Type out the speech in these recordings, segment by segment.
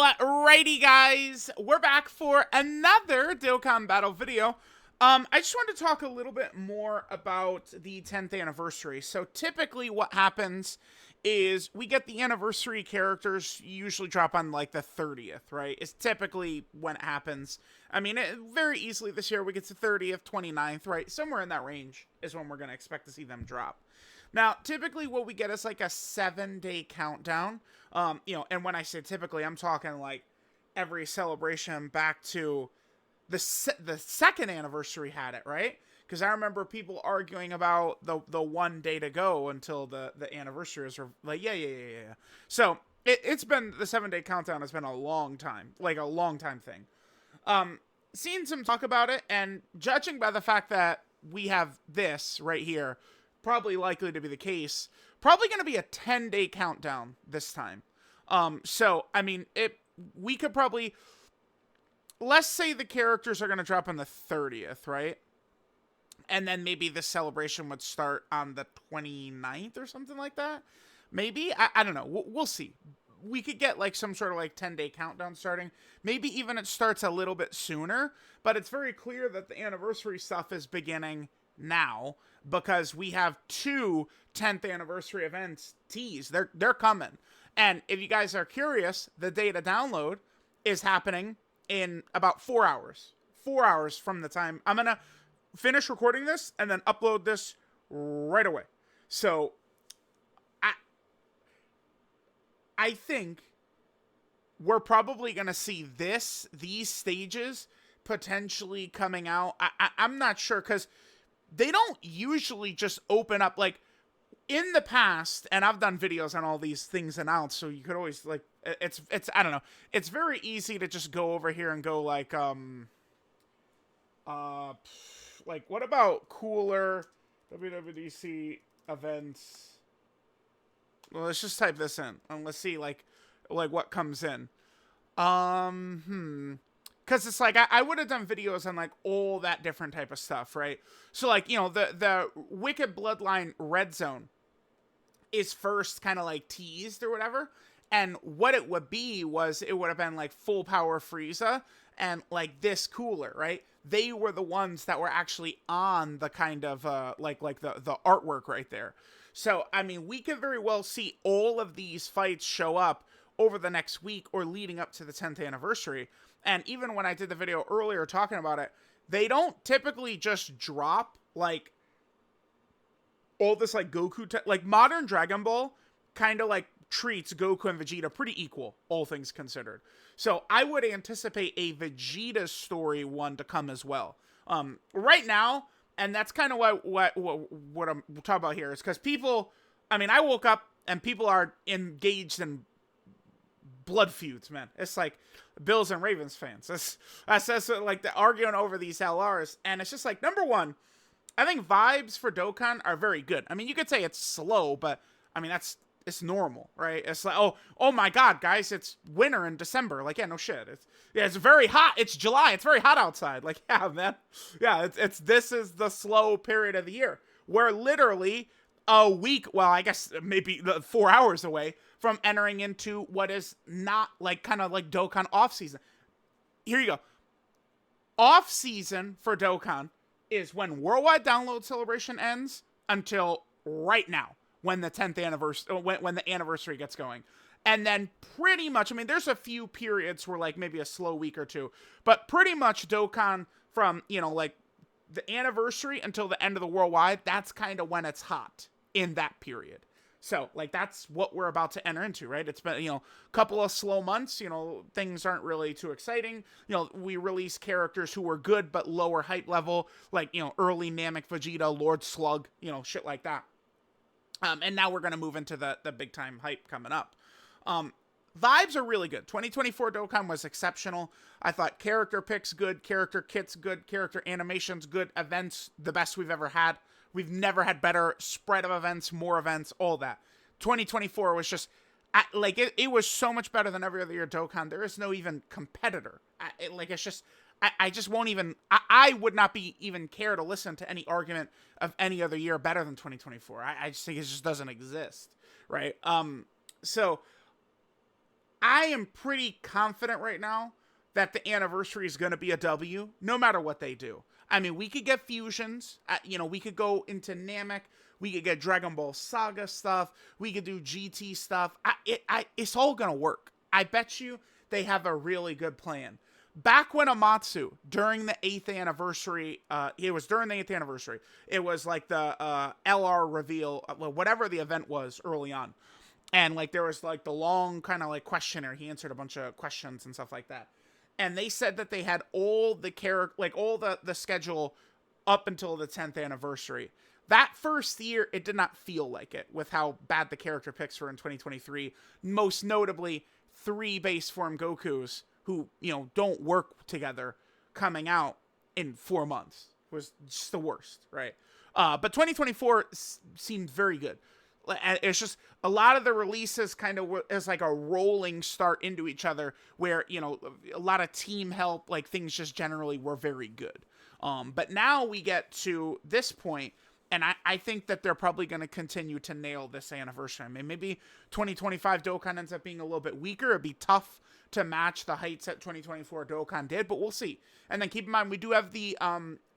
Alrighty, guys, we're back for another Dokkan Battle video. I just wanted to talk a little bit more about the 10th anniversary. So typically what happens is we get the anniversary characters usually drop on like the 30th, right? It's typically when it happens. I mean, very easily this year we get to 30th, 29th, right? Somewhere in that range is when we're going to expect to see them drop. Now, typically what we get is like a 7-day countdown. And when I say typically, I'm talking like every celebration back to the second anniversary had it, right? Because I remember people arguing about the 1 day to go until the anniversary is like, yeah. So it's been, the 7-day countdown has been a long time, like a long time thing. Seen some talk about it, and judging by the fact that we have this right here, probably likely to be the case, probably going to be a 10-day countdown this time. So, I mean, we could probably, let's say the characters are going to drop on the 30th, right? And then maybe the celebration would start on the 29th or something like that. Maybe? I don't know. We'll see. We could get like some sort of like 10-day countdown starting. Maybe even it starts a little bit sooner, but it's very clear that the anniversary stuff is beginning now because we have 2 10th anniversary events teased. They're coming. And if you guys are curious, the day to download is happening in about 4 hours. 4 hours from the time I'm going to finish recording this and then upload this right away. So I think we're probably going to see these stages potentially coming out. I'm not sure because they don't usually just open up like in the past, and I've done videos on all these things announced, so you could always like it's I don't know. It's very easy to just go over here and go like what about cooler WWDC events? Well, let's just type this in and let's see like what comes in. Because it's like, I would have done videos on, like, all that different type of stuff, right? So, like, you know, the Wicked Bloodline Red Zone is first kind of, like, teased or whatever. And what it would be was, it would have been, like, full power Frieza and, like, this cooler, right? They were the ones that were actually on the kind of, like the artwork right there. So, I mean, we could very well see all of these fights show up over the next week or leading up to the 10th anniversary. And even when I did the video earlier talking about it, they don't typically just drop, like, all this, like, Goku... like, modern Dragon Ball kind of, like, treats Goku and Vegeta pretty equal, all things considered. So I would anticipate a Vegeta story one to come as well. Right now, and that's kind of what I'm talking about here, is because people... I mean, I woke up and people are engaged in blood feuds, man. It's like Bills and Ravens fans. That's like the arguing over these LRs, and it's just like, number one, I think vibes for Dokkan are very good. I mean, you could say it's slow, but I mean it's normal, right? It's like, oh my god, guys, it's winter in December. Like, yeah, no shit. It's very hot. It's July. It's very hot outside. Like, yeah, man. Yeah, this is the slow period of the year where literally a week, well, I guess maybe 4 hours away from entering into what is not like kind of like Dokkan off-season. Here you go. Off-season for Dokkan is when Worldwide Download Celebration ends until right now, when the 10th anniversary, when the anniversary gets going. And then pretty much, I mean, there's a few periods where like maybe a slow week or two, but pretty much Dokkan from, you know, like the anniversary until the end of the Worldwide, that's kind of when it's hot in that period. So, like, that's what we're about to enter into, right? It's been, you know, a couple of slow months. You know, things aren't really too exciting. You know, we release characters who were good but lower hype level, like, you know, early Namek Vegeta, Lord Slug, you know, shit like that. And now we're going to move into the big-time hype coming up. Vibes are really good. 2024 Dokkan was exceptional. I thought character picks good, character kits good, character animations good, events the best we've ever had. We've never had better spread of events, more events, all that. 2024 was just, like, it was so much better than every other year Dokkan. There is no even competitor. It's just, I just won't even, I would not be even care to listen to any argument of any other year better than 2024. I just think it just doesn't exist, right? So I am pretty confident right now that the anniversary is going to be a W, no matter what they do. I mean, we could get fusions. We could go into Namek. We could get Dragon Ball Saga stuff. We could do GT stuff. It's all going to work. I bet you they have a really good plan. Back when Amatsu, during the 8th anniversary, it was during the 8th anniversary, it was like the LR reveal, whatever the event was early on. And like there was like the long kind of like questionnaire. He answered a bunch of questions and stuff like that. And they said that they had all the all the schedule up until the 10th anniversary. That first year, it did not feel like it with how bad the character picks were in 2023. Most notably, 3 base form Gokus who, don't work together coming out in 4 months was just the worst, right? But 2024 seemed very good. It's just a lot of the releases kind of is like a rolling start into each other where, a lot of team help, like things just generally were very good. But now we get to this point, and I think that they're probably going to continue to nail this anniversary. I mean, maybe 2025 Dokkan ends up being a little bit weaker. It'd be tough to match the heights that 2024 Dokkan did, but we'll see. And then keep in mind, we do have the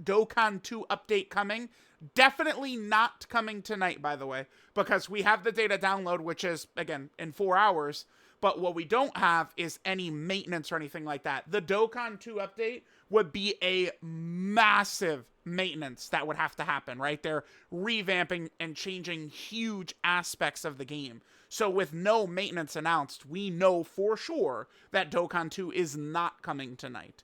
Dokkan 2 update coming. Definitely not coming tonight, by the way, because we have the data download, which is, again, in 4 hours. But what we don't have is any maintenance or anything like that. The Dokkan 2 update would be a massive maintenance that would have to happen, right? They're revamping and changing huge aspects of the game. So with no maintenance announced, we know for sure that Dokkan 2 is not coming tonight.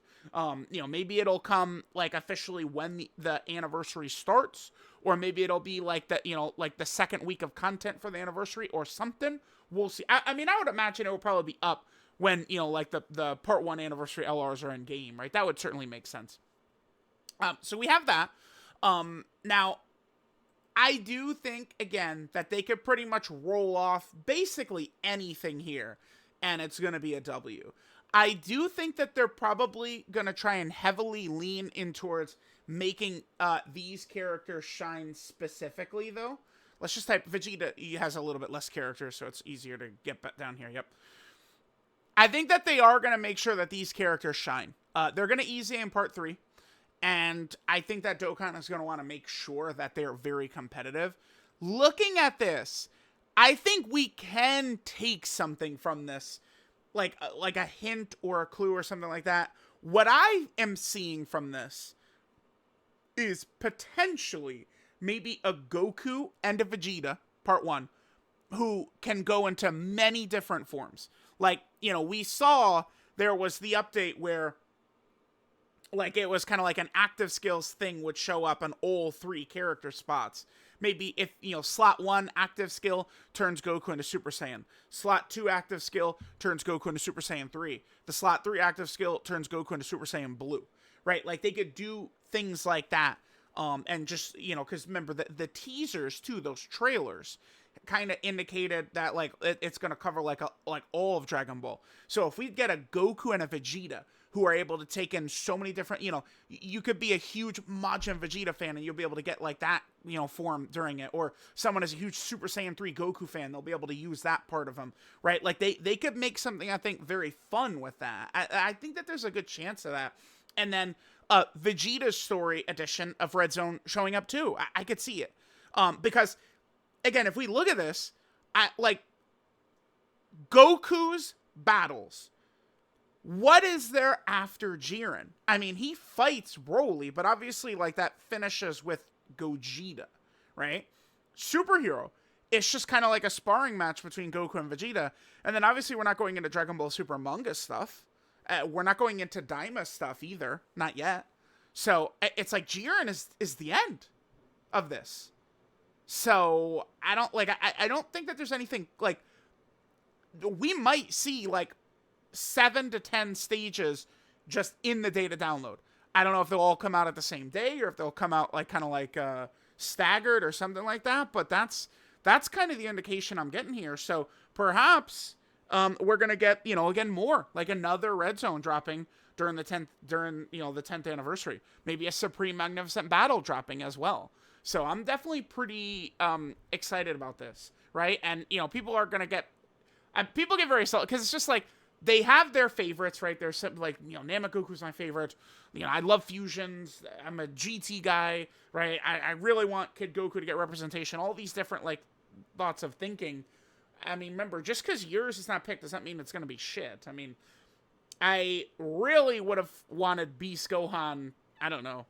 Maybe it'll come like officially when the anniversary starts, or maybe it'll be like the second week of content for the anniversary or something. We'll see. I mean, I would imagine it will probably be up when, like the part 1 anniversary LRs are in game, right? That would certainly make sense. So we have that. Now, I do think, again, that they could pretty much roll off basically anything here, and it's going to be a W. I do think that they're probably going to try and heavily lean in towards making these characters shine specifically, though. Let's just type Vegeta. He has a little bit less characters, so it's easier to get down here. Yep. I think that they are going to make sure that these characters shine. They're going to ease in part 3. And I think that Dokkan is going to want to make sure that they're very competitive. Looking at this, I think we can take something from this, like a hint or a clue or something like that. What I am seeing from this is potentially maybe a Goku and a Vegeta, part 1, who can go into many different forms. Like, we saw there was the update where like it was kind of like an active skills thing would show up on all 3 character spots. Maybe if, slot 1 active skill turns Goku into Super Saiyan. Slot 2 active skill turns Goku into Super Saiyan 3. The slot 3 active skill turns Goku into Super Saiyan Blue. Right? Like they could do things like that. And just, because remember the teasers too, those trailers kind of indicated that like it's going to cover like all of Dragon Ball. So if we get a Goku and a Vegeta who are able to take in so many different, you could be a huge Majin Vegeta fan and you'll be able to get like that, form during it. Or someone is a huge Super Saiyan 3 Goku fan, they'll be able to use that part of them, right? Like they could make something, I think, very fun with that. I think that there's a good chance of that. And then Vegeta's story edition of Red Zone showing up too. I could see it. Because, again, if we look at this, Goku's battles, what is there after Jiren? I mean, he fights Broly, but obviously, like, that finishes with Gogeta, right? Superhero, it's just kind of like a sparring match between Goku and Vegeta. And then, obviously, we're not going into Dragon Ball Super manga stuff. We're not going into Daima stuff either. Not yet. So, it's like Jiren is the end of this. So, I don't think that there's anything, like, we might see, like, 7 to 10 stages just in the data download. I don't know if they'll all come out at the same day or if they'll come out like kind of like staggered or something like that, but that's kind of the indication I'm getting here. So perhaps we're going to get, again, more like another Red Zone dropping during the 10th anniversary. Maybe a Supreme Magnificent Battle dropping as well. So I'm definitely pretty excited about this, right? And people are going to get People get very salty because it's just like they have their favorites, right? There's some, like, Namagoku's my favorite. I love fusions. I'm a GT guy, right? I really want Kid Goku to get representation. All these different, like, thoughts of thinking. I mean, remember, just because yours is not picked doesn't mean it's going to be shit. I mean, I really would have wanted Beast Gohan, I don't know.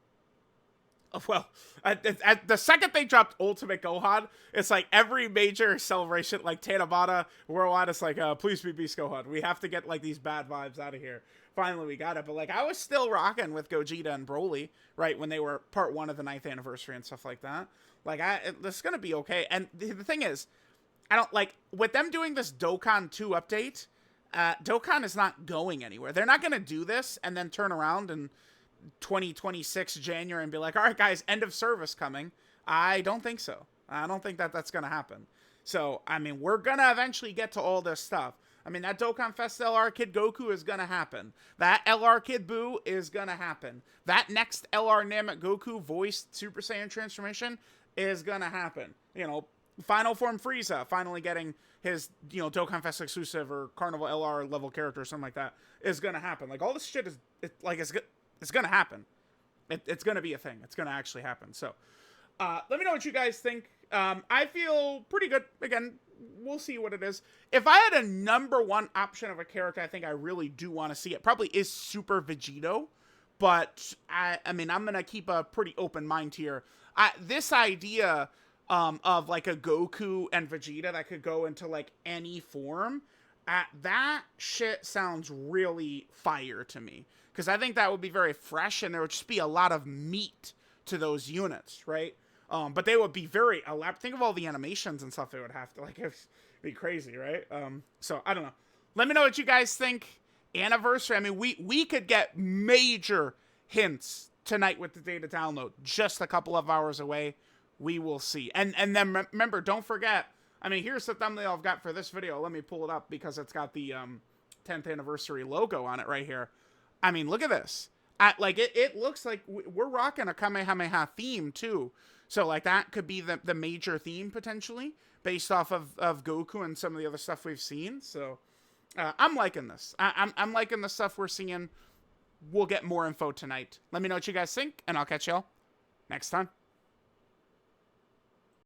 Well, at the second they dropped Ultimate Gohan, it's like every major celebration, like Tanabata, worldwide, it's like, please be Beast Gohan. We have to get, like, these bad vibes out of here. Finally, we got it. But, like, I was still rocking with Gogeta and Broly, right, when they were part 1 of the 9th anniversary and stuff like that. Like, this is going to be okay. And the thing is, I don't, like, with them doing this Dokkan 2 update, Dokkan is not going anywhere. They're not going to do this and then turn around and 2026 January and be like, all right, guys, end of service coming. I don't think so. I don't think that that's going to happen. So, I mean, we're going to eventually get to all this stuff. I mean, that Dokkan Fest LR Kid Goku is going to happen. That LR Kid Buu is going to happen. That next LR Namek Goku voiced Super Saiyan transformation is going to happen. Final Form Frieza finally getting his, Dokkan Fest exclusive or Carnival LR level character or something like that is going to happen. Like, all this shit is, it's going to happen. It's going to be a thing. It's going to actually happen. So, let me know what you guys think. I feel pretty good. Again, we'll see what it is. If I had a number 1 option of a character I think I really do want to see, it probably is Super Vegito. But, I mean, I'm going to keep a pretty open mind here. This idea of, like, a Goku and Vegeta that could go into, like, any form, that shit sounds really fire to me. Because I think that would be very fresh, and there would just be a lot of meat to those units, right? But they would be very elaborate. Think of all the animations and stuff they would have to, like, it'd be crazy, right? So, I don't know. Let me know what you guys think. Anniversary, I mean, we could get major hints tonight with the data download. Just a couple of hours away. We will see. And then, remember, don't forget, I mean, here's the thumbnail I've got for this video. Let me pull it up because it's got the 10th anniversary logo on it right here. I mean, look at this. It looks like we're rocking a Kamehameha theme, too. So, like, that could be the major theme, potentially, based off of Goku and some of the other stuff we've seen. So, I'm liking this. I'm liking the stuff we're seeing. We'll get more info tonight. Let me know what you guys think, and I'll catch y'all next time.